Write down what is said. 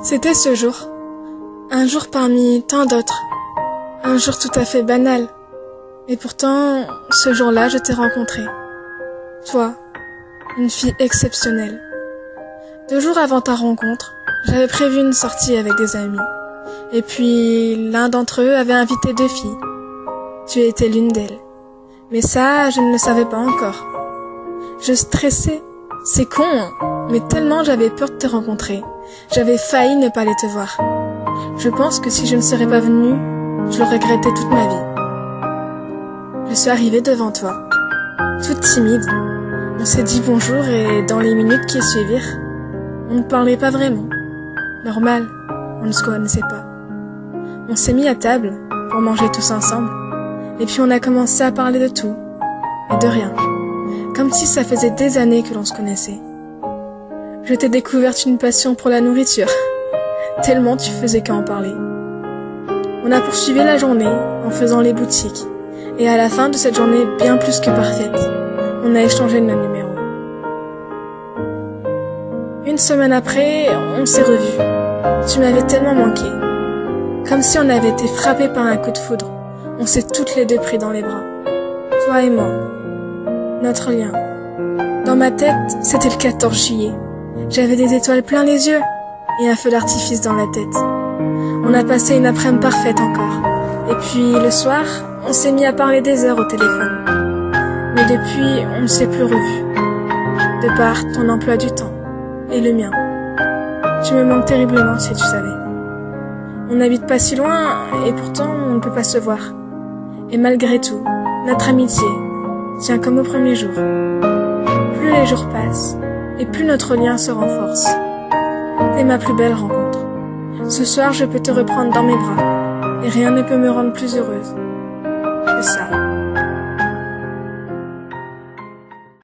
C'était ce jour, un jour parmi tant d'autres, un jour tout à fait banal. Et pourtant, ce jour-là, je t'ai rencontré. Toi, une fille exceptionnelle. 2 jours avant ta rencontre, j'avais prévu une sortie avec des amis. Et puis, l'un d'entre eux avait invité 2 filles. Tu étais l'une d'elles. Mais ça, je ne le savais pas encore. Je stressais. C'est con, hein, mais tellement j'avais peur de te rencontrer. J'avais failli ne pas aller te voir. Je pense que si je ne serais pas venue, je le regrettais toute ma vie. Je suis arrivée devant toi, toute timide. On s'est dit bonjour et dans les minutes qui suivirent, on ne parlait pas vraiment. Normal, on ne se connaissait pas. On s'est mis à table pour manger tous ensemble. Et puis on a commencé à parler de tout et de rien. Comme si ça faisait des années que l'on se connaissait. Je t'ai découverte une passion pour la nourriture. Tellement tu faisais qu'à en parler. On a poursuivi la journée en faisant les boutiques. Et à la fin de cette journée bien plus que parfaite, on a échangé nos numéros. 1 semaine après, on s'est revus. Tu m'avais tellement manqué. Comme si on avait été frappés par un coup de foudre. On s'est toutes les 2 pris dans les bras. Toi et moi. Notre lien. Dans ma tête, c'était le 14 juillet. J'avais des étoiles plein les yeux et un feu d'artifice dans la tête. On a passé une après-midi parfaite encore. Et puis, le soir, on s'est mis à parler des heures au téléphone. Mais depuis, on ne s'est plus revus. De par ton emploi du temps et le mien. Tu me manques terriblement si tu savais. On n'habite pas si loin et pourtant on ne peut pas se voir. Et malgré tout, notre amitié tient comme au premier jour. Plus les jours passent, et plus notre lien se renforce. T'es ma plus belle rencontre. Ce soir, je peux te reprendre dans mes bras, et rien ne peut me rendre plus heureuse que ça.